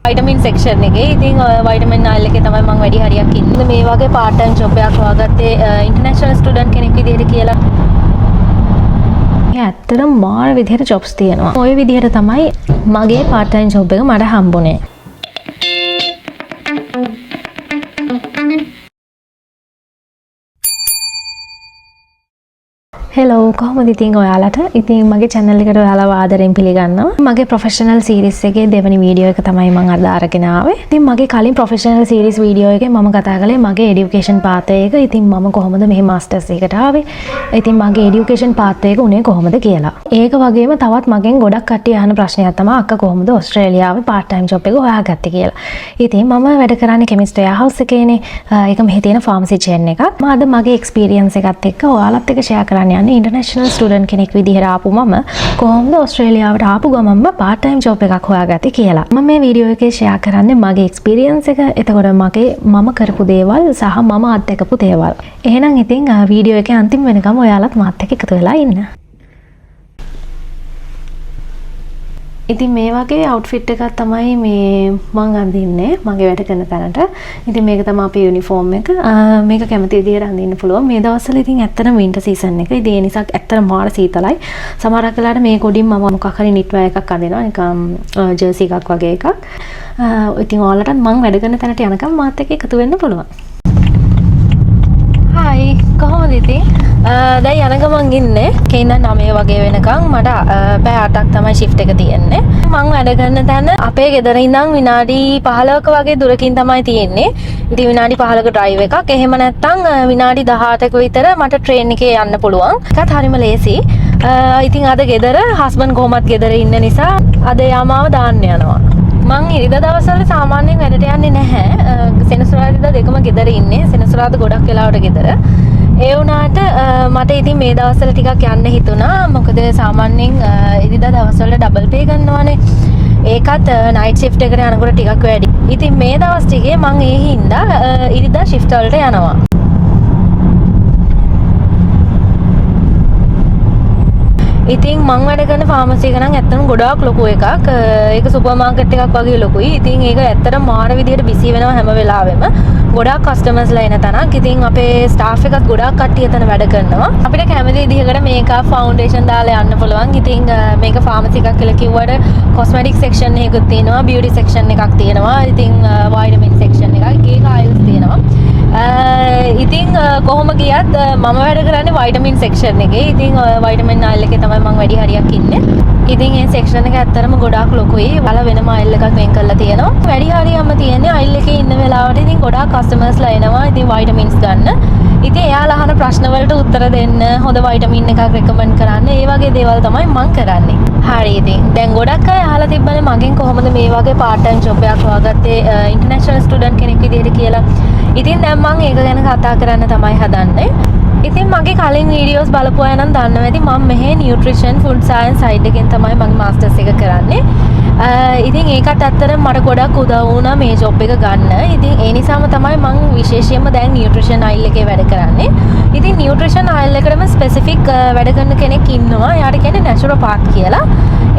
vitamin section එකේ. ඉතින් vitamin oil එකේ තමයි මම වැඩි හරියක් ඉන්නේ. මේ වගේ part time job එකක් හොයාගත්තේ international student කෙනෙක් විදිහට කියලා. ඇත්තටම මාර විදිහට jobs තියෙනවා. ওই විදිහට තමයි මගේ part time job එක මට හම්බුනේ. Hello, කොහොමද ඉතින් ඔයාලට? ඉතින් මගේ channel එකට ඔයාලව ආදරෙන් පිළිගන්නවා. මගේ professional series එකේ දෙවෙනි වීඩියෝ එක තමයි මම අද අරගෙන ආවේ. ඉතින් මගේ කලින් professional series වීඩියෝ එකේ මම කතා කළේ මගේ education path එක. ඉතින් මම කොහොමද මෙහි masters එකට ආවේ? ඉතින් මගේ education path එක උනේ කොහොමද කියලා. ඒක වගේම තවත් මගෙන් ගොඩක් කට්ටිය අහන ප්‍රශ්නයක් තමයි අක්කා කොහොමද ඕස්ට්‍රේලියාවේ part time job එක හොයාගත්තේ කියලා. ඉතින් මම වැඩ කරන්නේ chemist warehouse එකේනේ. ඒක මෙහි තියෙන pharmacy chain එකක්. මම අද මගේ experience එකත් එක්ක ඔයාලත් එක්ක share කරන්න international student කෙනෙක් විදිහට ආපු මම කොහොමද ඕස්ට්‍රේලියාවට ආපු ගමන්ම part time job එකක් හොයාගත්තේ කියලා. මම මේ වීඩියෝ එකේ share කරන්නේ මගේ experience එක. එතකොට මම කරපු දේවල් සහ මම අත්දැකපු දේවල්. එහෙනම් ඉතින් වීඩියෝ එකේ අන්තිම වෙනකම් ඔයාලත් මාත් එක්ක එකතු වෙලා ඉන්න. ඉතින් මේ වගේ outfit එකක් තමයි මේ මම අඳින්නේ මගේ වැඩ කරන තැනට. ඉතින් මේක තමයි අපේ යුනිෆෝම් එක. මේක කැමති විදිහට අඳින්න පුළුවන්. මේ දවස්වල ඉතින් ඇත්තටම winter season එක. ඉතින් ඒ නිසා ඇත්තටම මාර සීතලයි. සමහරක් වෙලාවට මේ කොඩින් මම මොකක් හරි knitwear එකක් අඳිනවා. නිකම් jersey එකක් වගේ එකක්. ඉතින් ඔයාලටත් මම වැඩ කරන තැනට යනකම් මාත් එක්ක එකතු වෙන්න පුළුවන්. Hi, කොහොමද ඉතින්? දැන් යන ගමන් ඉන්නේ. කේන 9 වගේ වෙනකන් මට පැය 8ක් තමයි shift එක තියෙන්නේ. මම වැඩ කරන තැන අපේ ගෙදර ඉඳන් විනාඩි 15ක වගේ දුරකින් තමයි තියෙන්නේ. ඉතින් විනාඩි 15ක drive එකක්. එහෙම නැත්නම් විනාඩි 18ක විතර මට train එකේ යන්න පුළුවන්. ඒකත් හරිම ලේසි. ඉතින් අද ගෙදර husband කොහොමත් ගෙදර ඉන්න නිසා අද යාමාව දාන්න යනවා. මං ඉරිදා දවස්වල සාමාන්‍යයෙන් වැඩට යන්නේ නැහැ. සෙනසුරාදා දෙකම ගෙදර ඉන්නේ. සෙනසුරාදා ගොඩක් වෙලාවට ගෙදර. ඒ වුණාට මට ඉතින් මේ දවස්වල ටිකක් යන්න හිතුණා. මොකද සාමාන්‍යයෙන් ඉරිදා දවස්වල ඩබල් පේ ගන්නවානේ. ඒකත් නයිට් shift එකට යනකොට ටිකක් වැඩි. ඉතින් මේ දවස් ටිකේ මං ඒ හින්දා ඉරිදා shift වලට යනවා. ඉතින් මං වැඩ කරන ෆාමසි එක නම් ඇත්තටම ගොඩාක් ලොකු එකක්. ඒක සුපර් මාකට් එකක් වගේ ලොකුයි. ඉතින් ඒක ඇත්තටම මාර විදියට බිසි වෙනවා හැම වෙලාවෙම. ගොඩාක් කස්ටමර්ස්ලා එන තැනක්. ඉතින් අපේ ස්ටාෆ් එකත් ගොඩාක් කට්ටිය එතන වැඩ කරනවා. අපිට කැමති විදිහකට මේකප් ෆවුන්ඩේෂන් දාලා යන්න පුළුවන්. ඉතින් මේක ෆාමසි එකක් කියලා කිව්වට කොස්මැටික් සෙක්ෂන් එකකුත් තියෙනවා, බියුටි සෙක්ෂන් එකක් තියෙනවා. ඉතින් වයිටමින් සෙක්ෂන් එකක්, ඒක ආයුස් තියෙනවා. ඉතින් කොහොම ගියත් මම වැඩ කරන්නේ වයිටමින් සෙක්ෂන් එකේ. ඉතින් වයිටමින් අයිල් එකේ තමයි මම වැඩි හරියක් ඉන්නේ. ඉතින් මේ සෙක්ෂන් එක ඇත්තටම ගොඩාක් ලොකුයි. වල වෙනම අයිල් එකක් වෙන් කරලා තියෙනවා. වැඩි හරියක්ම තියෙන්නේ අයිල් එකේ ඉන්න වෙලාවට ඉතින් ගොඩාක් කස්ටමර්ස්ලා එනවා. ඉතින් වයිටමින්ස් ගන්න. ඉතින් එයාලා අහන ප්‍රශ්න වලට උත්තර දෙන්න, හොඳ වයිටමින් එකක් රෙකමන්ඩ් කරන්න, ඒ වගේ දේවල් තමයි මම කරන්නේ. හරි ඉතින් දැන් ගොඩක් අය අහලා තිබ්බනේ මගෙන් කොහොමද මේ වගේ part time job එකක් හොයාගත්තේ international student කෙනෙක් විදිහට කියලා. ඉතින් දැන් මම ඒක ගැන කතා කරන්න තමයි හදන්නේ. ඉතින් මගේ කලින් වීඩියෝස් බලපු අය නම් දන්නවා ඇති මම මෙහි නියුට්‍රිෂන් ෆුඩ් සයන්ස් සයිඩ් එකෙන් තමයි මගේ මාස්ටර්ස් එක කරන්නේ. ඉතින් ඒකත් ඇත්තටම මට ගොඩක් උදව් වුණා මේ ජොබ් එක ගන්න. ඉතින් ඒ නිසාම තමයි මම විශේෂයෙන්ම දැන් නියුට්‍රිෂන් අයිල් එකේ වැඩ කරන්නේ. ඉතින් නියුට්‍රිෂන් අයිල් එකටම ස්පෙસિෆික් වැඩ කරන කෙනෙක් ඉන්නවා. එයාට කියන්නේ නැචුරෝපාත් කියලා.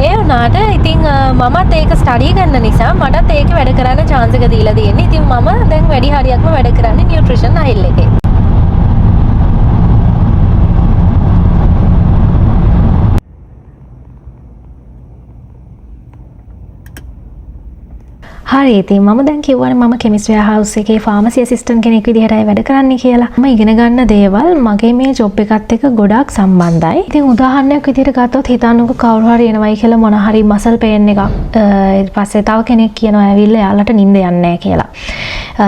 ඒ වුණාට ඉතින් මමත් ඒක ස්ටඩි කරන නිසා මටත් ඒක වැඩ කරන්න chance එක දීලා තියෙන්නේ. ඉතින් මම දැන් වැඩි හරියක්ම වැඩ කරන්නේ නියුට්‍රිෂන් අයිල් එකේ. හරි ඉතින් මම දැන් කිව්වනේ මම chemist warehouse එකේ pharmacy assistant කෙනෙක් විදිහටයි වැඩ කරන්නේ කියලා. මම ඉගෙන ගන්න දේවල් මගේ මේ job එකත් එක්ක ගොඩාක් සම්බන්ධයි. ඉතින් උදාහරණයක් විදිහට ගත්තොත් හිතන්නකෝ කවුරු හරි එනවයි කියලා මොන හරි muscle pain එකක්. ඊට පස්සේ තව කෙනෙක් කියනවා ඇවිල්ලා එයාලට නිින්ද යන්නේ නැහැ කියලා.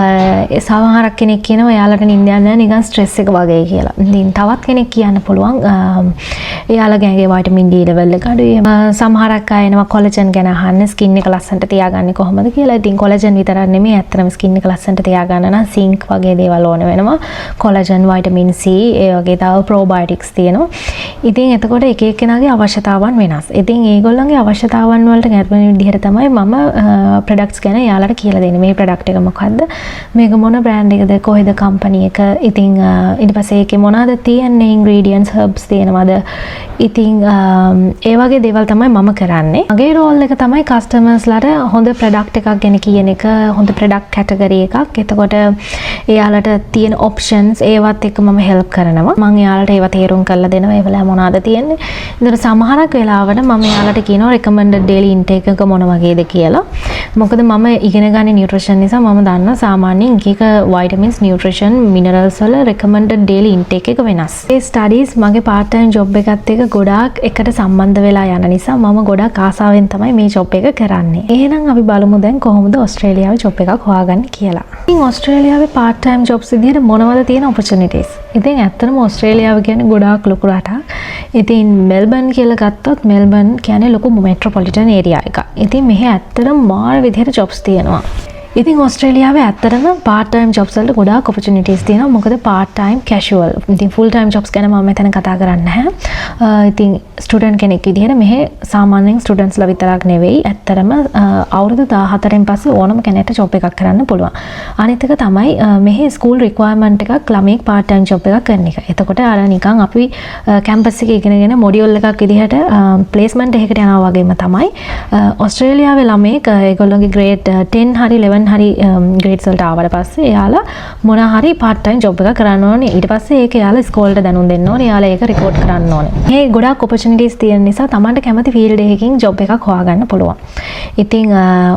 ඒ සමහරක් කෙනෙක් කියනවා එයාලට නිින්ද යන්නේ නැහැ නිකන් stress එක වගේ කියලා. ඉතින් තවත් කෙනෙක් කියන්න පුළුවන් එයාලගේ vitamin D level එක අඩුයි. සමහරක් අය එනවා collagen ගැන අහන්න skin එක ලස්සනට තියාගන්නේ කොහොමද කියලා. ඉතින් collagen විතරක් නෙමෙයි ඇත්තටම skin එක ලස්සනට තියාගන්න නම් zinc වගේ දේවල් ඕන වෙනවා. collagen, vitamin C, ඒ වගේ තව probiotics තියෙනවා. ඉතින් එතකොට එක එක්කෙනාගේ අවශ්‍යතාවන් වෙනස්. ඉතින් ඒගොල්ලන්ගේ අවශ්‍යතාවන් වලට ගැළපෙන විදිහට තමයි මම products ගැන යාළුවට කියලා දෙන්නේ. මේ product එක මොකද්ද? මේක මොන බ්‍රෑන්ඩ් එකද කොහෙද කම්පැනි එක ඉතින් ඊට පස්සේ ඒකේ මොනවද තියෙන්නේ ingredients herbs තියෙනවද ඉතින් ඒ වගේ දේවල් තමයි මම කරන්නේ මගේ රෝල් එක තමයි කස්ටමර්ස්ලාට හොඳ ප්‍රොඩක්ට් එකක් ගැන කියන එක හොඳ ප්‍රොඩක්ට් කැටගරි එකක් එතකොට එයාලට තියෙන ඔප්ෂන්ස් ඒවත් එක්ක මම හෙල්ප් කරනවා මම එයාලට ඒවා තේරුම් කරලා දෙනවා ඒවල මොනවද තියෙන්නේ ඉතින් සමහරක් වෙලාවට මම එයාලට කියනවා recommended daily intake එක මොන වගේද කියලා මොකද මම ඉගෙන ගන්නේ නියුට්‍රිෂන් නිසා මම දන්නවා සාමාන්‍යයෙන් එක vitamins nutrition minerals වල recommended daily intake එක වෙනස් ඒ studies මගේ part time job එකත් එක්ක ගොඩාක් එකට සම්බන්ධ වෙලා යන නිසා මම ගොඩාක් ආසාවෙන් තමයි මේ job එක කරන්නේ එහෙනම් අපි බලමු දැන් කොහොමද ඕස්ට්‍රේලියාවේ job එකක් හොයාගන්නේ කියලා ඉතින් ඕස්ට්‍රේලියාවේ part time jobs විදිහට මොනවද තියෙන opportunities ඉතින් ඇත්තටම ඕස්ට්‍රේලියාව කියන්නේ ගොඩාක් ලොකු රටක් ඉතින් මෙල්බන් කියලා ගත්තොත් මෙල්බන් කියන්නේ ලොකු මෙට්‍රොපොලිටන් ඒරියා එකක් ඉතින් මෙහි ඇත්තටම මාර විදිහට jobs තියෙනවා ඉතින් ඕස්ට්‍රේලියාවේ ඇත්තටම part time jobs වලට ගොඩාක් opportunities තියෙනවා මොකද part time casual ඉතින් full time jobs ගැන මම මෙතන කතා කරන්නේ නැහැ ඉතින් ස්ටුඩන්ට් කෙනෙක් විදිහට මෙහෙ සාමාන්‍යයෙන් ස්ටුඩන්ට්ස්ලා විතරක් නෙවෙයි ඇත්තටම අවුරුදු 14න් පස්සේ ඕනම කෙනෙක්ට job එකක් කරන්න පුළුවන් අනිත් එක තමයි මෙහෙ school requirement එකක් ළමයෙක් part time job එකක් කරන එක එතකොට අර නිකන් අපි කැම්පස් එකේ ඉගෙනගෙන මොඩියුල් එකක් විදිහට placement එකකට යනවා වගේම තමයි ඕස්ට්‍රේලියාවේ ළමයෙක් ඒගොල්ලෝගේ grade 10 හරි 11 හරි ග්‍රේඩ්ස් වලට ආවට පස්සේ එයාලා මොන හරි part time job එකක් කරන්න ඕනේ ඊට පස්සේ ඒක එයාලා ස්කෝලේට දැනුම් දෙන්න ඕනේ එයාලා ඒක report කරන්න ඕනේ මේ ගොඩාක් opportunities තියෙන නිසා Tamanට කැමති field එකකින් job එකක් හොයාගන්න පුළුවන් ඉතින්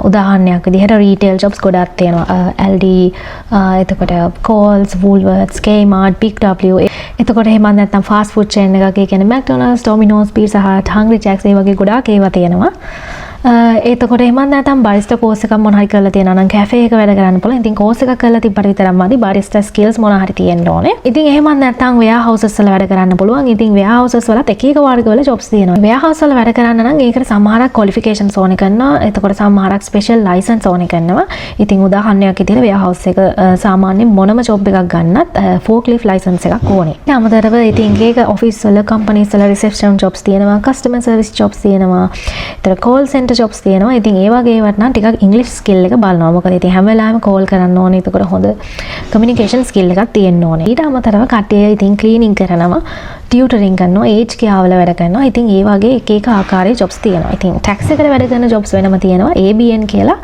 උදාහරණයක් විදිහට retail jobs ගොඩක් තියෙනවා LD එතකොට Coles Woolworths Kmart Big W එතකොට එහෙම නැත්නම් fast food chain එකක් ඒ කියන්නේ McDonald's Domino's Pizza Hut Hungry Jack's ඒ වගේ ගොඩාක් ඒවා තියෙනවා එතකොට එහෙම නැත්නම් barista course එකක් මොන හරි කරලා තියෙනවා නම් cafe එක වැඩ කරන්න පුළුවන්. ඉතින් course එකක් කරලා තිබ්බට විතරක් මදි barista skills මොන හරි තියෙන්න ඕනේ. ඉතින් එහෙම නැත්නම් warehouses වල වැඩ කරන්න පුළුවන්. ඉතින් warehouses වලත් එක එක වර්ගවල jobs තියෙනවා. warehouse වල වැඩ කරන්න නම් ඒකට සමහරක් qualifications ඕනේ කරනවා. එතකොට සමහරක් special license ඕනේ කරනවා. ඉතින් උදාහරණයක් විදිහට warehouse එක සාමාන්‍යයෙන් මොනම job එකක් ගන්නත් forklift license එකක් ඕනේ. ඊට අමතරව ඉතින් ඒක office වල companies වල reception jobs තියෙනවා. customer service jobs තියෙනවා. ඒතර call center jobs තියෙනවා. ඉතින් ඒ වගේ ඒවට නම් ටිකක් English skill එක බලනවා. මොකද ඉතින් හැම වෙලාවෙම call කරන්න ඕනේ. ඒකට හොඳ communication skill එකක් තියෙන්න ඕනේ. ඊට අමතරව කට්ටිය ඉතින් cleaning කරනවා, tutoring කරනවා, aged care වල වැඩ කරනවා. ඉතින් ඒ වගේ එක එක ආකාරයේ jobs තියෙනවා. ඉතින් tax එකට වැඩ කරන jobs වෙනම තියෙනවා. ABN කියලා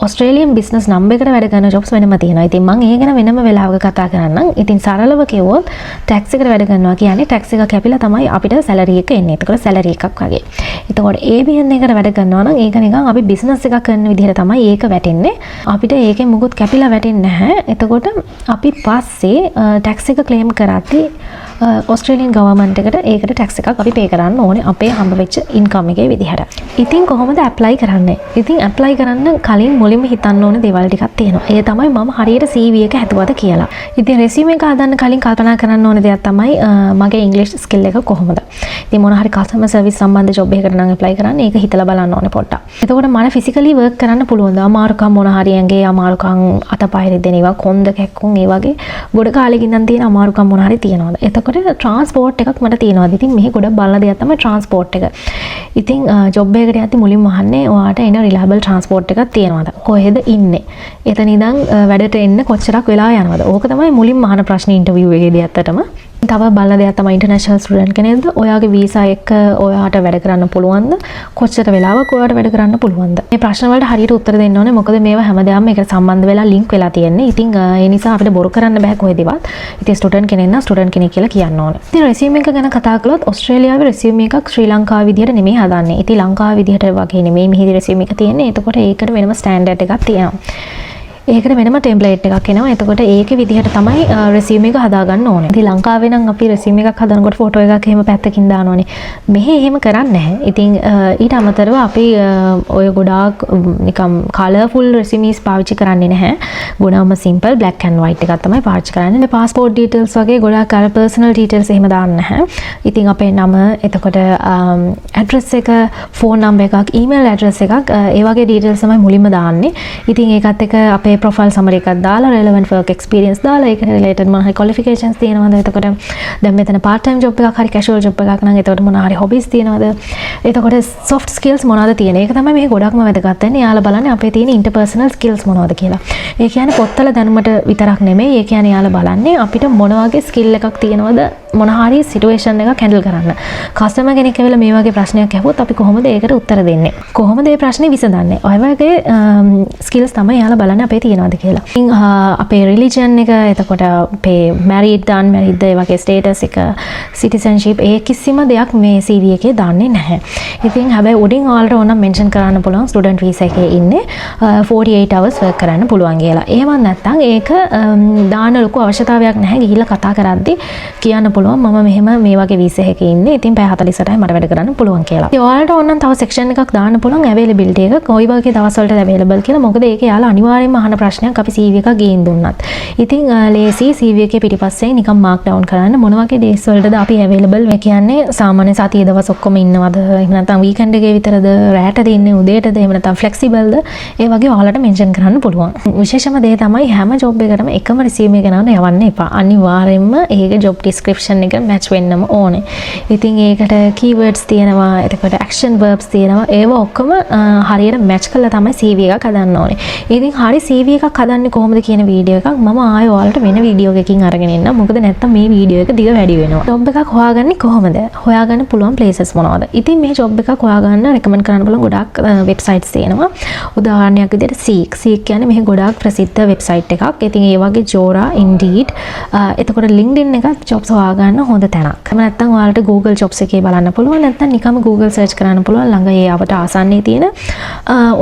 Australian business number එකට වැඩ කරන jobs වෙනම තියෙනවා. ඉතින් මම ඒ ගැන වෙනම වෙලාවක කතා කරන්නම්. ඉතින් සරලව කිව්වොත් tax එකට වැඩ කරනවා කියන්නේ tax එක කැපිලා තමයි අපිට salary එක එන්නේ. ඒකට salary එකක් වගේ. එතකොට ABN එකට වැඩ කරනවා නම් ඒක නිකන් අපි බිස්නස් එකක් කරන විදිහට තමයි ඒක වැටෙන්නේ. අපිට ඒකෙන් මුකුත් කැපිලා වැටෙන්නේ නැහැ. එතකොට අපි පස්සේ ටැක්ස් එක ක්ලේම් කරද්දී ඕස්ට්‍රේලියන් ගවර්න්මන්ට් එකට ඒකට ටැක්ස් එකක් අපි පේ කරන්න ඕනේ අපේ හම්බ වෙච්ච ඉන්කම් එකේ විදිහට. ඉතින් කොහොමද ඇප්ලයි කරන්නේ? ඉතින් ඇප්ලයි කරන්න කලින් මුලින්ම හිතන්න ඕනේ දේවල් ටිකක් තියෙනවා. ඒ තමයි මම හරියට CV එක හැදුවද කියලා. ඉතින් රෙසියුම් එක හදන්න කලින් කල්පනා කරන්න ඕනේ දෙයක් තමයි මගේ ඉංග්‍රීසි ස්කිල් එක කොහොමද? ඉතින් මොන හරි කස්ටමර් සර්විස් සම්බන්ධ ජොබ් එකකට නම් ඇප්ලයි කරන්නේ ඒක හිතලා බලන්න ඕනේ පොඩ්ඩක්. එතකොට මම ෆිසිකලි වර්ක් කරන්න පුළුවන්ද? අමාරුකම් මොන හරි ඇඟේ අමාරුකම් අතපය රිදෙන ඒවා කොන්ද කැක්කුම් ඒ වගේ ගොඩ කාලෙකින් ඉඳන් තියෙන අමාරුකම් මොන හරි තියෙනවද? එතකොට ට්‍රාන්ස්පෝර්ට් එකක් මට තියෙනවා. ඉතින් මෙහි ගොඩක් බලන දෙයක් තමයි ට්‍රාන්ස්පෝර්ට් එක. ඉතින් ජොබ් එකකට යද්දි මුලින්ම අහන්නේ ඔයාට එන රිලයබල් ට්‍රාන්ස්පෝර්ට් එකක් තියෙනවද? කොහෙද ඉන්නේ? එතන ඉඳන් වැඩට එන්න කොච්චරක් වෙලා යනවද? ඕක තමයි මුලින්ම අහන ප්‍රශ්නේ ඉන්ටර්විව් එකේදී ඇත්තටම. තව බලන දෙයක් තමයි ඉන්ටර්නැෂනල් ස්ටුඩන්ට් කෙනෙක්ද? ඔයාගේ වීසා එක ඔයාට වැඩ කරන්න පුළුවන්ද? කොච්චර වෙලාවක් ඔයාට වැඩ කරන්න පුළුවන්ද? මේ ප්‍රශ්න වලට හරියට උත්තර දෙන්න ඕනේ. මොකද මේවා හැමදාම එකට සම්බන්ධ වෙලා ලින්ක් වෙලා තියෙන්නේ. ඉතින් ඒ නිසා අපිට බොරු කරන්න බෑ කොහෙදවත්. ඉතින් ස්ටුඩන්ට් කෙනෙක් නම් ස්ටුඩන්ට් කෙනෙක් කියලා කියන්න ඕනේ. ඉතින් රෙසියුම් එක ගැන කතා කළොත් ඕස්ට්‍රේලියාවේ රෙසියුම් එකක් ශ්‍රී ලංකාව විදිහට නෙමෙයි හදන්නේ. ඉතින් ලංකාව විදිහට වගේ නෙමෙයි මෙහිදී රෙසියුම් එක තියෙන්නේ. එතකොට ඒකට වෙනම ස්ටෑන්ඩඩ් එකක් තියෙනවා. ඒකට වෙනම ටෙම්ප්ලේට් එකක් එනවා. එතකොට ඒකේ විදිහට තමයි රෙසියුම් එක හදාගන්න ඕනේ. ඉතින් ලංකාවේ නම් අපි රෙසියුම් එකක් හදනකොට ෆොටෝ එකක් එහෙම පැත්තකින් දානවනේ. මෙහෙ එහෙම කරන්නේ නැහැ. ඉතින් ඊට අමතරව අපි ඔය ගොඩාක් නිකම් කලර්ෆුල් රෙසියුම්ස් පාවිච්චි කරන්නේ නැහැ. ගොඩාම සිම්පල් black and white එකක් තමයි පාවිච්චි කරන්නේ. පාස්පෝර්ට් ඩීටේල්ස් වගේ ගොඩාක් අර පර්සනල් ඩීටේල්ස් එහෙම දාන්නේ නැහැ. ඉතින් අපේ නම, එතකොට ඇඩ්‍රස් එක, ෆෝන් නම්බර් එකක්, ඊමේල් ඇඩ්‍රස් එකක්, ඒ වගේ ඩීටේල්ස් තමයි මුලින්ම දාන්නේ. ඉතින් ඒකත් එක්ක අපේ ඔය ප්‍රොෆයිල් සමරි එකක් දාලා relevant work experience දාලා ඒකට related මොන හරි qualifications තියෙනවද? එතකොට දැන් මෙතන part time job එකක් හරි casual job එකක් නම් එතකොට මොන හරි hobbies තියෙනවද? එතකොට soft skills මොනවද තියෙන? ඒක තමයි මේ ගොඩක්ම වැදගත් වෙන්නේ. යාලා බලන්නේ අපේ තියෙන interpersonal skills මොනවද කියලා. ඒ කියන්නේ පොත්වල දැනුමට විතරක් නෙමෙයි. ඒ කියන්නේ යාලා බලන්නේ අපිට මොන වගේ skill එකක් තියෙනවද මොන හරි situation එකක් handle කරන්න. customer කෙනෙක් ඇවිල්ලා මේ වගේ ප්‍රශ්නයක් අහුවොත් අපි කොහොමද ඒකට උත්තර දෙන්නේ? කොහොමද මේ ප්‍රශ්නේ විසඳන්නේ? ඔය වගේ skills තමයි යාලා බලන්නේ අපේ තියෙනවද කියලා. ඉතින් අපේ religion එක, එතකොට අපේ married unmarried ඒ වගේ status එක, citizenship ඒ කිසිම දෙයක් මේ CV එකේ දාන්නේ නැහැ. ඉතින් හැබැයි උඩින් ඔයාලට ඕනම් mention කරන්න පුළුවන් student visa එකේ ඉන්නේ 48 hours work කරන්න පුළුවන් කියලා. එහෙම නැත්නම් ඒක දාන්න ලොකු අවශ්‍යතාවයක් නැහැ. ගිහිල්ලා කතා කරද්දි කියන්න පුළුවන් මම මෙහෙම මේ වගේ visa එකේ ඉන්නේ. ඉතින් පැය 48යි මට වැඩ කරන්න පුළුවන් කියලා. ඉතින් ඔයාලට ඕනම් තව section එකක් දාන්න පුළුවන් availability එක. කොයි වගේ දවස් වලට available කියලා. මොකද ඒකේ යාලා අනිවාර්යයෙන්ම අහන ප්‍රශ්නයක් අපි CV එකක් ගේන්න දුන්නත්. ඉතින් ලේසි CV එකේ පිටිපස්සෙන් නිකන් mark down කරන්න මොන වගේ days වලටද අපි available. ඒ කියන්නේ සාමාන්‍ය සතියේ දවස් ඔක්කොම ඉන්නවද? එහෙම නැත්නම් weekend එකේ විතරද? රැටද ඉන්නේ? උදේටද? එහෙම නැත්නම් flexibleද? ඒ වගේ ඔයාලට mention කරන්න පුළුවන්. විශේෂම දේ තමයි හැම job එකකටම එකම resume එක ගෙනවන්න යවන්න එපා. අනිවාර්යයෙන්ම ඒක job description එක match වෙන්නම ඕනේ. ඉතින් ඒකට keywords තියෙනවා, එතකොට action verbs තියෙනවා. ඒව ඔක්කොම හරියට match කරලා තමයි CV එකක් හදන්න ඕනේ. ඉතින් හරි CV එකක් හදන්නේ කොහොමද කියන වීඩියෝ එකක් මම ආයෙ ඔයාලට වෙන වීඩියෝ එකකින් අරගෙන එන්නම්. මොකද නැත්තම් මේ වීඩියෝ එක දිග වැඩි වෙනවා. job එකක් හොයාගන්නේ කොහොමද? හොයාගන්න පුළුවන් places මොනවද? ඉතින් මේ job එකක් හොයාගන්න recommend කරන්න පුළුවන් ගොඩක් websites තියෙනවා. උදාහරණයක් විදිහට Seek. Seek කියන්නේ මෙහි ගොඩාක් ප්‍රසිද්ධ website එකක්. ඉතින් ඒ වගේ Jora, Indeed, එතකොට LinkedIn එකත් jobs හොයාගන්න හොඳ තැනක්. එහෙම නැත්නම් ඔයාලට Google jobs එකේ බලන්න පුළුවන්. නැත්නම් නිකම්ම Google search කරන්න පුළුවන් ළඟ ඒ අපට ආසන්නයේ තියෙන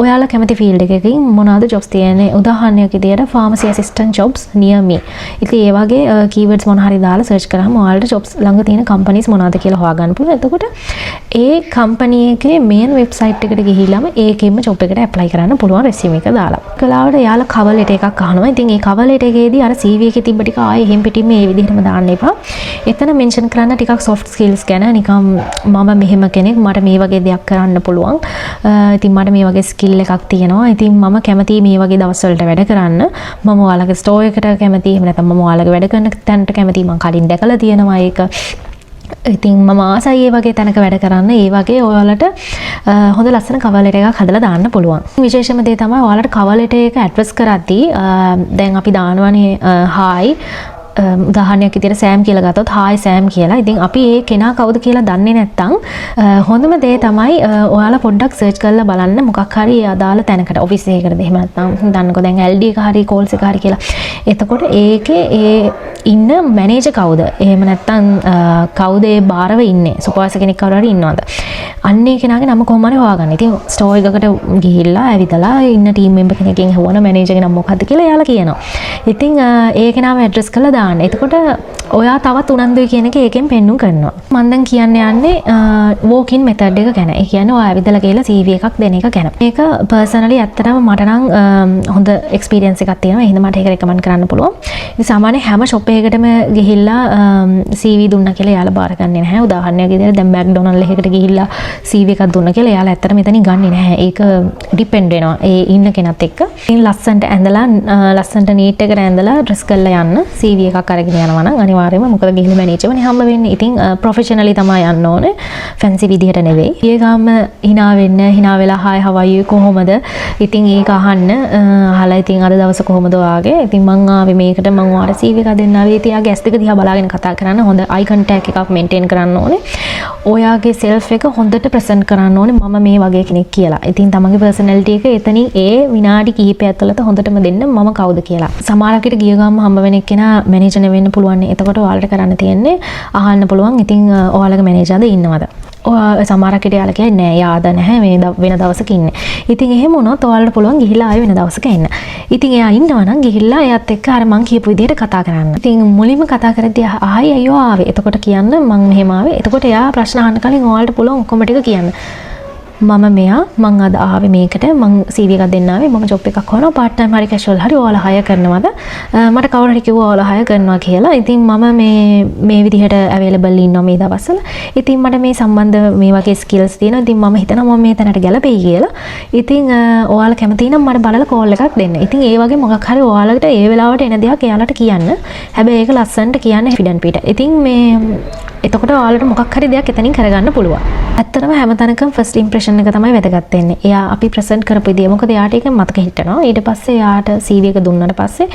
ඔයාලා කැමති field එකකින් මොනවාද jobs තියෙන්නේ. උදාහරණයක් විදිහට pharmacy assistant jobs near me. ඉතින් ඒ වගේ keywords මොන හරි දාලා search කරාම ඔයාලට jobs ළඟ තියෙන companies මොනවද කියලා හොයාගන්න පුළුවන්. එතකොට ඒ company එකේ main website එකට ගිහිල්ලාම ඒකෙම job එකට apply කරන්න පුළුවන් resume එක දාලා. කලාවට යාලා cover letter එකක් අහනවා. ඉතින් ඒ cover letter එකේදී අර CV එකේ තිබ්බ ටික ආයේ එහෙම් පිටින් මේ විදිහටම දාන්න එපා. එතන mention කරන්න ටිකක් soft skills ගැන නිකම් මම මෙහෙම කෙනෙක් මට මේ වගේ දෙයක් කරන්න පුළුවන්. ඉතින් මට මේ වගේ skill එකක් තියෙනවා. ඉතින් මම කැමතියි මේ වගේ දවස් වලට වැඩ කරන්න. මම ඔයාලගේ store එකට කැමතියි. එහෙම නැත්නම් මම ඔයාලගේ වැඩ කරන තැනට කැමතියි. මම කලින් දැකලා තියෙනවා ඒක. ඉතින් මම ආසයි ඒ වගේ තැනක වැඩ කරන්න. ඒ වගේ ඔයාලට හොඳ ලස්සන cover letter එකක් හදලා දාන්න පුළුවන්. විශේෂම දේ තමයි ඔයාලට cover letter එක address කරද්දී දැන් අපි දානවනේ hi උදාහරණයක් විදිහට සෑම් කියලා ගත්තොත් hi සෑම් කියලා. ඉතින් අපි ඒ කෙනා කවුද කියලා දන්නේ නැත්නම් හොඳම දේ තමයි ඔයාලා පොඩ්ඩක් සර්ච් කරලා බලන්න මොකක් හරි අදාළ තැනකට ඔෆිස් එකකටද එහෙම නැත්නම් දන්නකො දැන් LD එක හරි කෝල්ස් එක හරි කියලා. එතකොට ඒකේ ඒ ඉන්න මැනේජර් කවුද? එහෙම නැත්නම් කවුද ඒ බාරව ඉන්නේ? සුපර්වයිසර් කෙනෙක් කවුරු හරි ඉන්නවද? අන්න ඒ කෙනාගේ නම කොහොම හරි හොයාගන්න. ඉතින් ස්ටෝර් එකකට ගිහිල්ලා ඇවිදලා ඉන්න ටීම් මෙම්බර් කෙනෙක්ගෙන් අහුවන මැනේජර්ගේ නම මොකක්ද කියලා එයාලා කියනවා. ඉතින් ඒ කෙනාව ඇඩ්‍රස් කරලා දාන්න. එතකොට ඔයා තවත් උනන්දුයි කියන එක ඒකෙන් පෙන්නුම් කරනවා. මම දැන් කියන්න යන්නේ walk in method එක ගැන. ඒ කියන්නේ ඔයා ඇවිදලා ගිහලා CV එකක් දෙන එක ගැන. මේක personally ඇත්තටම මට නම් හොඳ experience එකක් තියෙනවා. එහෙනම් මට ඒක recommend කරන්න පුළුවන්. ඉතින් සාමාන්‍ය හැම shop එකකටම ගිහිල්ලා CV දුන්නා කියලා එයාලා බාර ගන්නේ නැහැ. උදාහරණයක් විදිහට දැන් McDonald එකකට ගිහිල්ලා CV එකක් දුන්නා කියලා එයාලා ඇත්තටම එතනින් ගන්නේ නැහැ. ඒක depend වෙනවා ඒ ඉන්න කෙනත් එක්ක. ඉතින් ලස්සන්ට ඇඳලා ලස්සන්ට neat එකට ඇඳලා dress කරලා යන්න CV එකක් අරගෙන යනවා නම් අනිවාර්යයෙන්ම මොකද ගිහින් මැනේජර්වනේ හම්බ වෙන්නේ. ඉතින් ප්‍රොෆෙෂනලි තමයි යන්න ඕනේ. ෆැන්සි විදිහට නෙවෙයි. ඊයේ ගාම hina වෙන්න, hina වෙලා hi how are you කොහොමද? ඉතින් ඒක අහන්න අහලා ඉතින් අද දවස කොහොමද ඔයාගේ? ඉතින් මං ආවේ මේකට මං ඔයාලට CV එකක් දෙන්න ආවේ. ඉතින් යාගේ ඇස් දෙක දිහා බලාගෙන කතා කරන්න. හොඳ eye contact එකක් maintain කරන්න ඕනේ. ඔයාගේ self එක හොඳට present කරන්න ඕනේ. මම මේ වගේ කෙනෙක් කියලා. ඉතින් තමන්ගේ personality එක එතනින් ඒ විනාඩි කිහිපයක් තුළත හොඳටම දෙන්න මම කවුද කියලා. සමහරකට ගිය ගාම හම්බ වෙන එක්කෙනා මැනේජර් වෙන්න පුළුවන්. එතකොට ඔයාලට කරන්න තියෙන්නේ අහන්න පුළුවන්. ඉතින් ඔයාලගේ මැනේජර්ද ඉන්නවද? ඔයා සමහරකට යාලා කියන්නේ නෑ යාද නැහැ මේ වෙන දවසක ඉන්නේ. ඉතින් එහෙම වුණොත් ඔයාලට පුළුවන් ගිහිල්ලා ආයෙ වෙන දවසක එන්න. ඉතින් එයා ඉන්නවා නම් ගිහිල්ලා එයාත් එක්ක අර මං කියපු විදිහට කතා කරන්න. ඉතින් මුලින්ම කතා කරද්දී ආයි අයියෝ ආවේ. එතකොට කියන්න මං මෙහෙම ආවේ. එතකොට එයා ප්‍රශ්න අහන්න කලින් ඔයාලට පුළුවන් ඔක්කොම ටික කියන්න. මම මෙයා මං අද ආවේ මේකට මං CV එකක් දෙන්න ආවේ මම ජොබ් එකක් හොයනවා part time හරි casual හරි ඔයාලා හයර් කරනවද මට කවුරු හරි කිව්වා ඔයාලා හයර් කරනවා කියලා. ඉතින් මම මේ විදිහට available ඉන්නවා මේ දවස්වල. ඉතින් මට මේ සම්බන්ධ මේ වගේ skills තියෙනවා. ඉතින් මම හිතනවා මම මේ තැනට ගැලපෙයි කියලා. ඉතින් ඔයාලා කැමති නම් මට බලලා call එකක් දෙන්න. ඉතින් ඒ වගේ මොකක් හරි ඔයාලට ඒ වෙලාවට එන දේක් එයාලට කියන්න. හැබැයි ඒක ලස්සනට කියන්න confident පිට. ඉතින් එතකොට ඔයාලට මොකක් හරි දෙයක් එතනින් කරගන්න පුළුවන්. ඇත්තටම හැමතැනකම first impression එක තමයි වැදගත් වෙන්නේ. එයා අපි present කරපු විදිය මොකද එයාට ඒක මතක හිටිනවා. ඊට පස්සේ එයාට CV එක දුන්නාට පස්සේ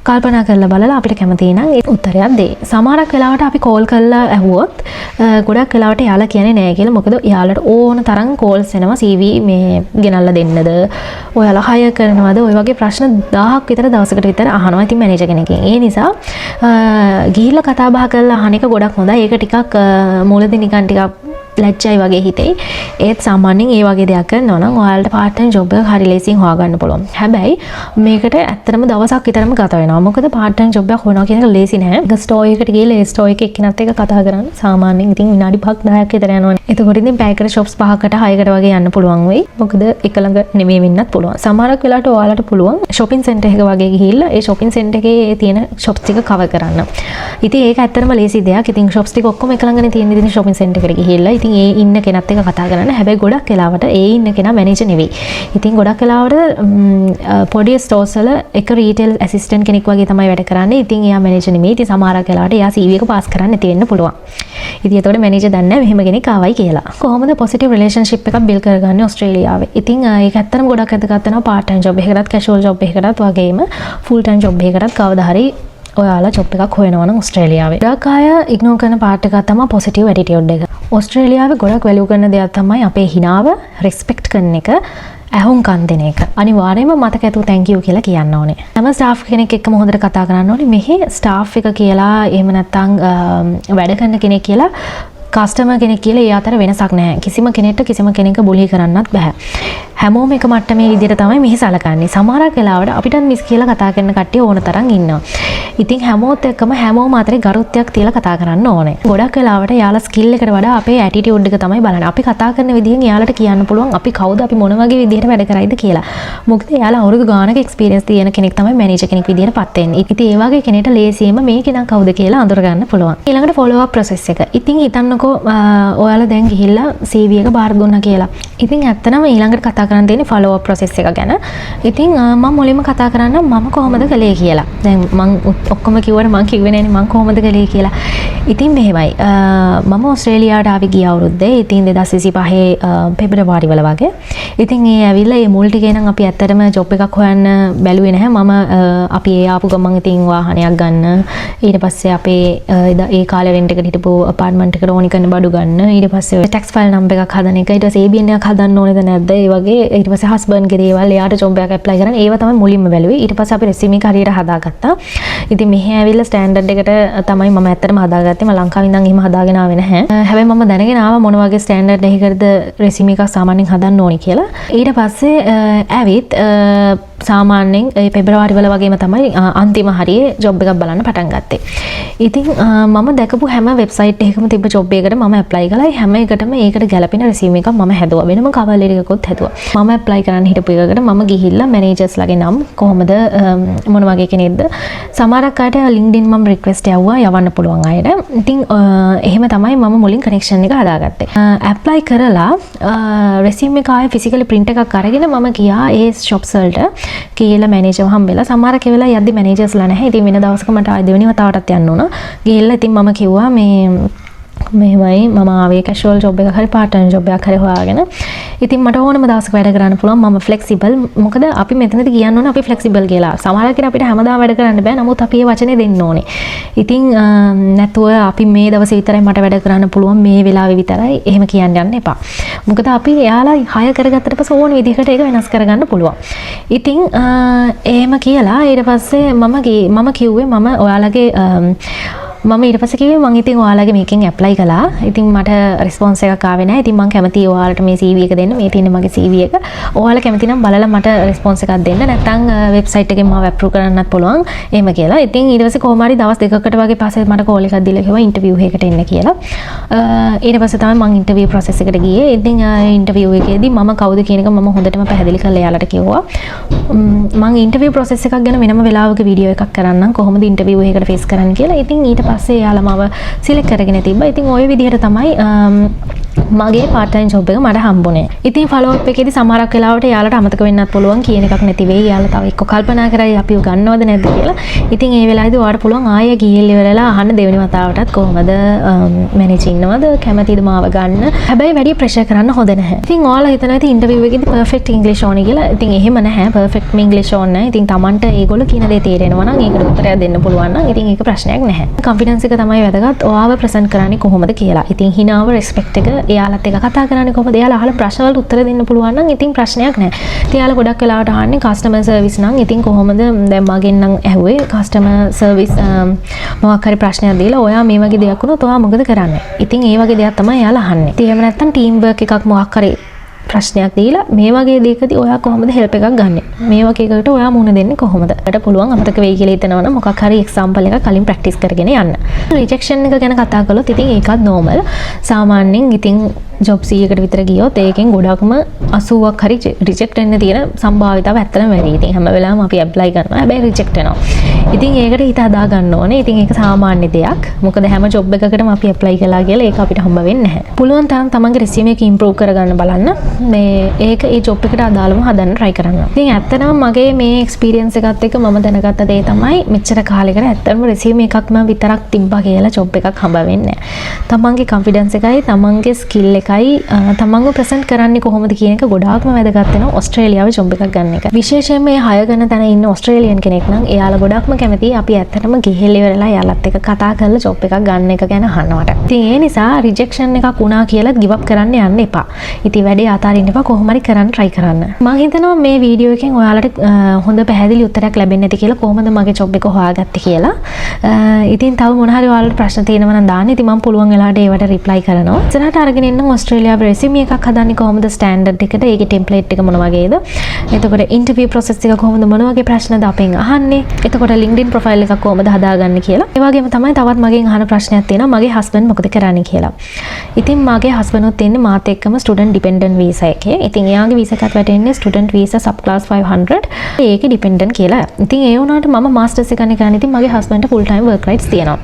කල්පනා කරලා බලලා අපිට කැමති නම් ඒ උත්තරයක් දෙයි. සමහරක් වෙලාවට අපි call කරලා ඇහුවොත් ගොඩක් වෙලාවට එයාලා කියන්නේ නැහැ කියලා. මොකද එයාලට ඕන තරම් calls එනවා CV මේ ගෙනල්ලා දෙන්නද? ඔයාලා hire කරනවද? ඔය වගේ ප්‍රශ්න 1000ක් විතර දවසකට විතර අහනවා. ඉතින් මැනේජර් කෙනෙක්ගෙන්. ඒ නිසා ගිහිල්ලා කතා බහ කරලා අහන එක ගොඩක් හොඳයි. ඒක ටිකක් මුලදී නිකන් ටිකක් ලැජ්ජයි වගේ හිතෙයි. ඒත් සාමාන්‍යයෙන් ඒ වගේ දෙයක් කරනවා නම් ඔයාලට part time job එක හරි ලේසියෙන් හොයාගන්න පුළුවන්. හැබැයි මේකට ඇත්තටම දවසක් විතරම ගත වෙනවා. මොකද part time job එකක් හොයනවා කියන එක ලේසි නෑ. ඒක store එකකට ගිහලා ඒ store එකේ එක්කෙනත් එක්ක කතා කරන්න සාමාන්‍යයෙන් ඉතින් විනාඩි 5ක් 10ක් විතර යනවනේ. එතකොට ඉතින් පැයකට shops 5කට 6කට වගේ යන්න පුළුවන් වෙයි. මොකද එක ළඟ නෙමෙයි වෙන්නත් පුළුවන්. සමහරක් වෙලාවට ඔයාලට පුළුවන් shopping center එක වගේ ගිහිල්ලා ඒ shopping center එකේ තියෙන shops ටික cover කරන්න. ඉතින් ඒක ඇත්තටම ලේසි දෙයක්. ඉතින් shops ටික ඔක්කොම එක ළඟනේ තියෙන ඉතින් shopping center එකට ගිහිල්ලා ඉතින් ඒ ඉන්න කෙනත් එක්ක කතා කරන්න. හැබැයි ගොඩක් වෙලාවට ඒ ඉන්න කෙනා මැනේජර් නෙවෙයි. ඉතින් ගොඩක් වෙලාවට පොඩි ස්ටෝර්ස් වල එක රීටේල් ඇසිස්ටන්ට් කෙනෙක් වගේ තමයි වැඩ කරන්නේ. ඉතින් එයා මැනේජර් නෙමෙයි. ඉතින් සමහරක් වෙලාවට එයා CV එක පාස් කරන්න නැති වෙන්න පුළුවන්. ඉතින් එතකොට මැනේජර් දන්නේ නැහැ මෙහෙම කෙනෙක් ආවයි කියලා. කොහොමද පොසිටිව් රිලේෂන්ෂිප් එකක් බිල්ඩ් කරගන්නේ ඕස්ට්‍රේලියාවේ? ඉතින් ඒක ඇත්තටම ගොඩක් වැදගත් වෙනවා part time job එකකටත් casual job එකකටත් වගේම full time job එකකටත් කවදා හරි ඔයාලා ජොබ් එකක් හොයනවා නම් ඕස්ට්‍රේලියාවේ. ගොඩක් අය ඉග්නෝර් කරන පාර්ට් එකක් තමයි පොසිටිව් ඇටිටියුඩ් එක. ඕස්ට්‍රේලියාවේ ගොඩක් වැලියු කරන දෙයක් තමයි අපේ හිනාව රෙස්පෙක්ට් කරන එක, ඇහුම්කන් දෙන එක. අනිවාර්යයෙන්ම මතක ඇතුව thank you කියලා කියන්න ඕනේ. හැම ස්ටාෆ් කෙනෙක් එක්කම හොඳට කතා කරන්න ඕනේ. මෙහි ස්ටාෆ් එක කියලා එහෙම නැත්නම් වැඩ කරන කෙනෙක් කියලා කස්ටමර් කෙනෙක් කියලා ඒ අතර වෙනසක් නැහැ. කිසිම කෙනෙක්ට කිසිම කෙනෙක් බුලි කරන්නත් බෑ. හැමෝම එක මට්ටමේ විදිහට තමයි මෙහි සලකන්නේ. සමහරක් වෙලාවට අපිටත් මිස් කියලා කතා කරන කට්ටිය ඕන තරම් ඉන්නවා. ඉතින් හැමෝත් එක්කම හැමෝම අතරේ ගරුත්වයක් තියලා කතා කරන්න ඕනේ. ගොඩක් වෙලාවට යාලා ස්කිල් එකට වඩා අපේ ඇටිටියුඩ් එක තමයි බලන්නේ. අපි කතා කරන විදිහෙන් යාලට කියන්න පුළුවන් අපි කවුද අපි මොන වගේ විදිහට වැඩ කරයිද කියලා. මොකද යාලා අවුරුදු ගානක එක්ස්පීරියන්ස් තියෙන කෙනෙක් තමයි මැනේජර් කෙනෙක් විදිහට පත් වෙන්නේ. ඉතින් ඒ වගේ කෙනෙක්ට ලේසියෙන්ම මේ කෙනා කවුද කියලා අඳුර ගන්න පුළුවන්. ඊළඟට follow up process එක. ඉතින් හිතන්නකෝ ඔයාලා දැන් ගිහිල්ලා CV එක බාර දුන්නා කියලා. ඉතින් ඇත්තටම ඊළඟට කතා කරන්න තියෙන්නේ follow up process එක ගැන. ඉතින් මම මුලින්ම කතා කරන්න මම කොහොමද කළේ කියලා. දැන් මම ඔක්කොම කිව්වට මම කිව්වේ නෑනේ මම කොහොමද කළේ කියලා. ඉතින් මෙහෙමයි. මම ඕස්ට්‍රේලියාවට ආවේ ගිය අවුරුද්දේ. ඉතින් 2025 පෙබරවාරි වල වගේ. ඉතින් ඒ ඇවිල්ලා මේ මුල් ටිකේ නම් අපි ඇත්තටම ජොබ් එකක් හොයන්න බැලුවේ නැහැ. මම අපි ඒ ආපු ගමන් ඉතින් වාහනයක් ගන්න. ඊට පස්සේ අපේ ඒ කාලේ රෙන්ට් එකට හිටපු අපාර්ට්මන්ට් එකට ඕනි කරන බඩු ගන්න. ඊට පස්සේ ටැක්ස් ෆයිල් නම්බර් එකක් හදන එක. ඊට පස්සේ ABN එකක් හදන්න ඕනේද නැද්ද? ඒ වගේ ඊට පස්සේ හස්බන්ඩ්ගේ දේවල් එයාට ජොබ් එකක් ඇප්ලයි කරන්න. ඒව තමයි මුලින්ම බැලුවේ. ඊට පස්සේ අපි රෙසියුම් එක හරියට හදාගත්තා. ඉතින් මෙහි ඇවිල්ලා ස්ටෑන්ඩඩ් එකට තමයි මම ඇත්තටම හදාගත්තේ. මම ලංකාවේ ඉඳන් එහෙම හදාගෙන ආවේ නැහැ. හැබැයි මම දැනගෙන ආවා මොන වගේ ස්ටෑන්ඩඩ් එකකටද රෙසියුම් එකක් සාමාන්‍යයෙන් හදන්න ඕනි කියලා. ඊට පස්සේ ඇවිත් සාමාන්‍යයෙන් ඒ පෙබරවාරි වල වගේම තමයි අන්තිම හරියේ ජොබ් එකක් බලන්න පටන් ගත්තේ. ඉතින් මම දැකපු හැම වෙබ්සයිට් එකකම තිබ්බ ජොබ් එකකට මම ඇප්ලයි කළා. හැම එකටම ඒකට ගැලපෙන රෙසියුම් එකක් මම හැදුවා. වෙනම කවර් ලෙටර් එකකුත් හැදුවා. මම ඇප්ලයි කරන්න හිටපු එකකට මම ගිහිල්ලා මැනේජර්ස්ලාගේ නම් කොහොමද මොන වගේ කෙනෙක්ද සමහරක් අයට LinkedIn මම රික්වෙස්ට් යවුවා යවන්න පුළුවන් අයට. ඉතින් එහෙම තමයි මම මුලින් කනෙක්ෂන් එක හදාගත්තේ. ඇප්ලයි කරලා රෙසියුම් එක ආයේ ෆිසිකලි print එකක් අරගෙන මම ගියා ඒ shops වලට. කියලා මැනේජර් හම්බෙලා සමහරක් වෙලා යද්දි මැනේජර්ස්ලා නැහැ. ඉතින් වෙන දවසක මට ආයෙ දෙවෙනි වතාවටත් යන්න ඕන. ගිහිල්ලා ඉතින් මම කිව්වා මෙහෙමයි මම ආවේ casual job එකක් හරි part time job එකක් හරි හොයාගෙන. ඉතින් මට ඕනම දවසක වැඩ කරන්න පුළුවන්. මම flexible. මොකද අපි මෙතනදී කියන්න ඕනේ අපි flexible කියලා. සමහරක් කෙනා අපිට හැමදාම වැඩ කරන්න බෑ. නමුත් අපි මේ වචනේ දෙන්න ඕනේ. ඉතින් නැතුව අපි මේ දවසේ විතරයි මට වැඩ කරන්න පුළුවන් මේ වෙලාවේ විතරයි. එහෙම කියන්න යන්න එපා. මොකද අපි එයාලා hire කරගත්තට පස්සේ ඕන විදිහකට ඒක වෙනස් කරගන්න පුළුවන්. ඉතින් එහෙම කියලා ඊට පස්සේ මම කිව්වේ මම ඔයාලගේ මම ඊට පස්සේ කිව්වේ මම ඉතින් ඔයාලගේ මේකෙන් ඇප්ලයි කළා. ඉතින් මට රිස්පොන්ස් එකක් ආවේ නැහැ. ඉතින් මම කැමතියි ඔයාලට මේ CV එක දෙන්න. මේ තියෙන මගේ CV එක. ඔයාලා කැමති නම් බලලා මට රිස්පොන්ස් එකක් දෙන්න. නැත්නම් වෙබ්සයිට් එකෙන් මාව අප්‍රූව් කරන්නත් පුළුවන්. එහෙම කියලා. ඉතින් ඊට පස්සේ කොහොම හරි දවස් දෙකකට වගේ පස්සේ මට කෝල් එකක් දීලා කිව්වා ඉන්ටර්විව් එකකට එන්න කියලා. ඊට පස්සේ තමයි මම ඉන්ටර්විව් ප්‍රොසෙස් එකට ගියේ. ඉතින් ඉන්ටර්විව් එකේදී මම කවුද කියන එක මම හොඳටම පැහැදිලි කරලා එයාලට කිව්වා. මම ඉන්ටර්විව් ප්‍රොසෙස් එකක් ගැන වෙනම වෙලාවක වීඩියෝ එකක් කරන්නම් කොහොමද ඉන්ටර්විව් එකකට ෆේස් කරන්න කියලා. ඉතින් ඊට පස්සේ එයාලා මාව සිලෙක්ට් කරගෙන තිබ්බා. ඉතින් ওই විදිහට තමයි මගේ part time job එක මට හම්බුනේ. ඉතින් follow up එකේදී සමහරක් වෙලාවට එයාලට අමතක වෙන්නත් පුළුවන් කියන එකක් නැති වෙයි. එයාලා තව එක්ක කල්පනා කරයි අපිව ගන්නවද නැද්ද කියලා. ඉතින් ඒ වෙලාවේදී ඔයාලට පුළුවන් ආයෙ ගිහිල්ලා ඉවරලා අහන්න දෙවෙනි වතාවටත් කොහොමද මැනේජ් ඉන්නවද කැමතිද මාව ගන්න. හැබැයි වැඩි ප්‍රෙෂර් කරන්න හොඳ නැහැ. ඉතින් ඔයාලා හිතනවා ඉතින් ඉන්ටර්විව් එකේදී perfect English ඕනේ කියලා. ඉතින් එහෙම නැහැ. perfect English ඕනේ නැහැ. ඉතින් Tamanට ඒගොල්ලෝ කියන දේ තේරෙනවා නම් ඒකට උත්තරයක් දෙන්න පුළුවන් නම් ඉතින් ඒක ප්‍රශ්නයක් නැහැ. confidence එක තමයි වැදගත්. ඔයාව present කරන්නේ කොහොමද කියලා. ඉතින් හිනාව respect එක එයාලත් එක්ක කතා කරන්නේ කොහොමද? එයාලා අහලා ප්‍රශ්න වලට උත්තර දෙන්න පුළුවන් නම් ඉතින් ප්‍රශ්නයක් නැහැ. ඉතින් එයාලා ගොඩක් වෙලාවට අහන්නේ customer service නම් ඉතින් කොහොමද දැන් මගෙන් නම් ඇහුවේ customer service මොකක් හරි ප්‍රශ්නයක් දීලා ඔයා මේ වගේ දෙයක් වුණොත් ඔයා මොකද කරන්නේ? ඉතින් ඒ වගේ දෙයක් තමයි එයාලා අහන්නේ. ඉතින් එහෙම නැත්නම් team work එකක් මොකක් හරි ප්‍රශ්නයක් දීලා මේ වගේ දෙයකදී ඔයා කොහොමද help එකක් ගන්නෙ? මේ වගේ එකකට ඔයා මුණ දෙන්නේ කොහොමද? අපිට පුළුවන් අමතක වෙයි කියලා හිතනවා නම් මොකක් හරි example එකක් කලින් practice කරගෙන යන්න. rejection එක ගැන කතා කළොත් ඉතින් ඒකත් normal. සාමාන්‍යයෙන් ඉතින් job එකකට විතර ගියොත් ඒකෙන් ගොඩක්ම 80ක් හරි reject වෙන්න තියෙන සම්භාවිතාව ඇත්තටම වැඩි. ඉතින් හැම වෙලාවෙම අපි apply කරනවා. හැබැයි reject වෙනවා. ඉතින් ඒකට හිත හදා ගන්න ඕනේ. ඉතින් ඒක සාමාන්‍ය දෙයක්. මොකද හැම job එකකටම අපි apply කළා කියලා ඒක අපිට හම්බ වෙන්නේ නැහැ. පුළුවන් තරම් තමන්ගේ resume එක improve කරගන්න බලන්න. මේ ඒක ඒ job එකට අදාළව හදන්න try කරන්න. ඉතින් ඇත්තටම මගේ මේ experience එකත් එක්ක මම දැනගත්ත දේ තමයි මෙච්චර කාලෙකට ඇත්තටම resume එකක්ම විතරක් තිබ්බා කියලා job එකක් හම්බ වෙන්නේ නැහැ. තමන්ගේ confidence එකයි තමන්ගේ skill එකයි තමන්ව present කරන්නේ කොහොමද කියන එක ගොඩාක්ම වැදගත් වෙනවා ඕස්ට්‍රේලියාවේ job එකක් ගන්න එක. විශේෂයෙන්ම මේ hire කරන තැන ඉන්න ඕස්ට්‍රේලියන් කෙනෙක් නම් එයාලා ගොඩක්ම කැමතියි අපි ඇත්තටම ගිහිල්ලා ඉවරලා එයාලත් එක්ක කතා කරලා job එකක් ගන්න එක ගැන අහනවට. ඉතින් ඒ නිසා rejection එකක් වුණා කියලා give up කරන්න යන්න එපා. ඉතින් වැඩේ අතාරින්න එපා කොහොම හරි කරන්න try කරන්න. මම හිතනවා මේ වීඩියෝ එකෙන් ඔයාලට හොඳ පැහැදිලි උත්තරයක් ලැබෙන්නේ නැති කියලා කොහොමද මගේ job එක හොයාගත්තේ කියලා. ඉතින් තව මොන හරි ඔයාලට ප්‍රශ්න තියෙනවා නම් දාන්න. ඉතින් මම පුළුවන් වෙලාවට ඒවට reply කරනවා. ඉස්සරහට අරගෙන එන්න ඕස්ට්‍රේලියාවේ resume එකක් හදන්නේ කොහොමද standard එකට ඒකේ template එක මොන වගේද? එතකොට interview process එක කොහොමද මොන වගේ ප්‍රශ්නද අපෙන් අහන්නේ? එතකොට LinkedIn profile එකක් කොහොමද හදාගන්නේ කියලා. ඒ වගේම තමයි තවත් මගෙන් අහන ප්‍රශ්නයක් තියෙනවා මගේ husband මොකද කරන්නේ කියලා. ඉතින් මගේ husband උත් ඉන්නේ මාත් එක්කම student dependent visa එකේ. ඉතින් එයාගේ visa එකත් වැටෙන්නේ student visa subclass 500. ඒකේ dependent කියලා. ඉතින් ඒ වුණාට මම masters එක කරන්නේ ඉතින් මගේ husband full time work rights තියෙනවා.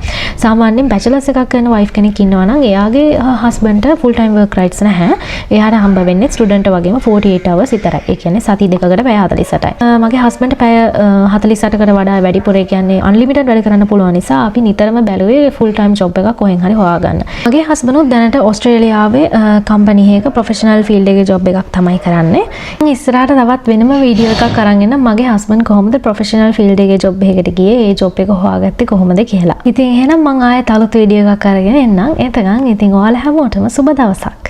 සාමාන්‍යයෙන් bachelors එකක් කරන wife කෙනෙක් ඉන්නවා නම් එයාගේ husband full time work rights නැහැ. එයාට හම්බ වෙන්නේ ස්ටුඩන්ට් වගේම 48 hours විතරයි. ඒ කියන්නේ සති දෙකකට පැය 48යි. මගේ හස්බන්ඩ් පැය 48කට වඩා වැඩිපුර ඒ කියන්නේ අන්ලිමිටඩ් වැඩ කරන්න පුළුවන් නිසා අපි නිතරම බැලුවේ ෆුල් ටයිම් ජොබ් එකක් කොහෙන් හරි හොයාගන්න. මගේ හස්බන්ඩ් උත් දැනට ඕස්ට්‍රේලියාවේ කම්පැනි එකක ප්‍රොෆෙෂනල් ෆීල්ඩ් එකේ ජොබ් එකක් තමයි කරන්නේ. ඉස්සරහට තවත් වෙනම වීඩියෝ එකක් අරන් එන්න මගේ හස්බන්ඩ් කොහොමද ප්‍රොෆෙෂනල් ෆීල්ඩ් එකේ ජොබ් එකකට ගියේ ඒ ජොබ් එක හොයාගත්තේ කොහොමද කියලා. ඉතින් එහෙනම් මම ආයෙත් අලුත් වීඩියෝ එකක් අරගෙන එන්නම්. එතකන් ඉතින් ඔයාලා හැමෝටම සුබ දවසක්.